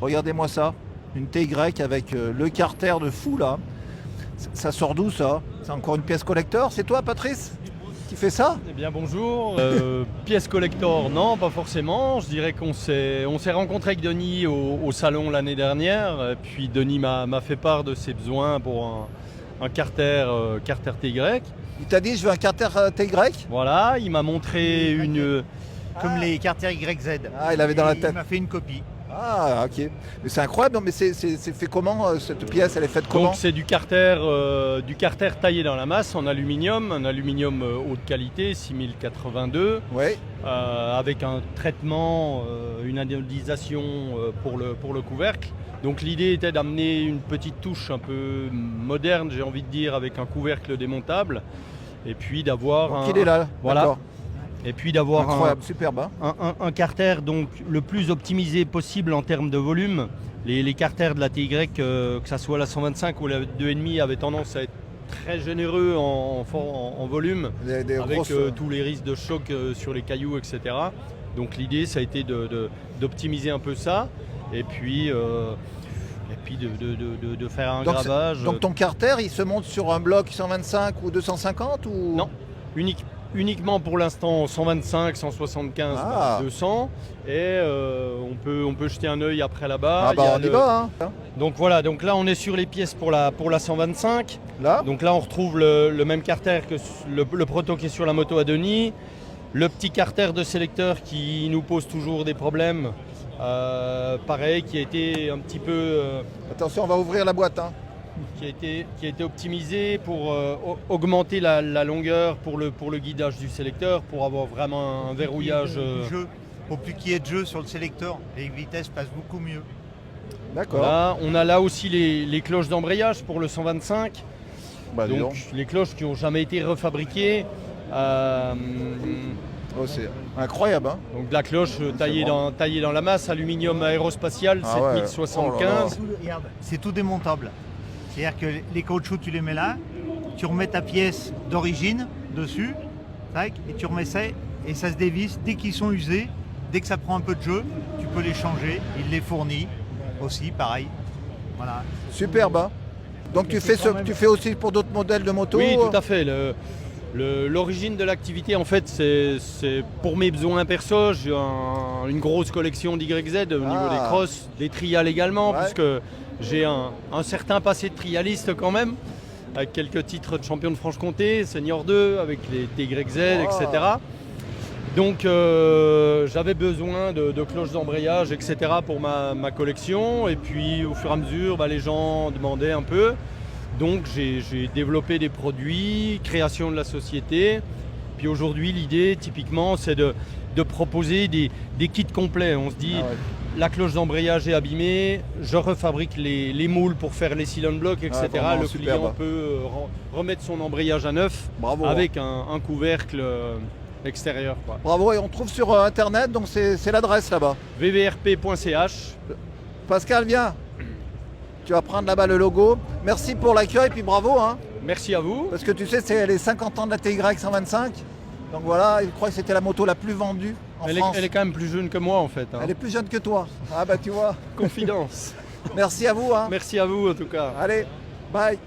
Regardez-moi ça. Une TY avec le carter de fou là. Ça sort d'où ça? C'est encore une pièce collector? C'est toi Patrice qui fait ça? Eh bien bonjour, pièce collector non pas forcément, je dirais qu'on s'est rencontré avec Denis au salon l'année dernière, puis Denis m'a fait part de ses besoins pour un carter TY. Il t'a dit je veux un carter TY? Voilà, il m'a montré une... Comme les carters YZ. Ah, il avait dans la tête. Il m'a fait une copie. Ah ok. Mais c'est incroyable, non, mais c'est fait comment cette pièce? Elle est faite comment? Donc c'est du carter taillé dans la masse en aluminium, un aluminium haute qualité, 6082, Ouais. avec un traitement, une anodisation pour le couvercle. Donc l'idée était d'amener une petite touche un peu moderne, j'ai envie de dire, avec un couvercle démontable, et puis d'avoir Il est là. Voilà. D'accord. Et puis d'avoir Incroyable, superbe. Hein. un carter donc le plus optimisé possible en termes de volume. Les carters de la TY, que ce soit la 125 ou la 2,5, avaient tendance à être très généreux en volume, Des avec grosses, tous les risques de choc sur les cailloux, etc. Donc l'idée, ça a été d'optimiser un peu ça, et puis de faire un gravage. Donc ton carter, il se monte sur un bloc 125 ou 250 ou... Non, uniquement pour l'instant 125, 175, 200, et on peut jeter un œil après là-bas. Ah bah on y va hein. Donc voilà, donc là on est sur les pièces pour la 125. Là. Donc là on retrouve le même carter que le proto qui est sur la moto à Denis, le petit carter de sélecteur qui nous pose toujours des problèmes, pareil, qui a été un petit peu... Attention, on va ouvrir la boîte. Hein. Qui a été optimisé pour augmenter la longueur pour le guidage du sélecteur, pour avoir vraiment un verrouillage. Pour plus qu'il y ait de jeu sur le sélecteur, les vitesses passent beaucoup mieux. D'accord. Voilà, on a là aussi les cloches d'embrayage pour le 125. Bah, donc les cloches qui n'ont jamais été refabriquées. Oh, c'est incroyable. Hein. Donc la cloche taillée dans la masse, aluminium aérospatial, 7075. Ouais. Regarde, c'est tout démontable. C'est-à-dire que les caoutchoucs, tu les mets là, tu remets ta pièce d'origine dessus, tac, et tu remets ça, et ça se dévisse. Dès qu'ils sont usés, dès que ça prend un peu de jeu, tu peux les changer. Il les fournit aussi, pareil. Voilà. Superbe. Hein. Donc tu fais aussi pour d'autres modèles de moto? Oui, tout à fait. L'origine de l'activité, en fait, c'est pour mes besoins perso. J'ai une grosse collection d'YZ au niveau des crosses, des trials également, puisque j'ai un certain passé de trialiste quand même, avec quelques titres de champion de Franche-Comté, Senior 2, avec les TYZ, etc. Donc j'avais besoin de cloches d'embrayage, etc. pour ma collection. Et puis au fur et à mesure, les gens demandaient un peu. Donc j'ai développé des produits, création de la société. Puis aujourd'hui, l'idée, typiquement, c'est de proposer des kits complets. On se dit, la cloche d'embrayage est abîmée, je refabrique les moules pour faire les cylinder blocks, etc. Le client peut remettre son embrayage à neuf. Bravo, avec un couvercle extérieur. Quoi. Bravo, et on trouve sur internet, donc c'est l'adresse là-bas. wvrp.ch. Pascal, viens. Tu vas prendre là-bas le logo. Merci pour l'accueil, puis bravo. Hein. Merci à vous. Parce que tu sais, c'est les 50 ans de la TY 125. Donc voilà, je crois que c'était la moto la plus vendue en France. Elle est quand même plus jeune que moi en fait. Hein. Elle est plus jeune que toi. Ah bah tu vois. Confidence. Merci à vous. Hein. Merci à vous en tout cas. Allez, bye.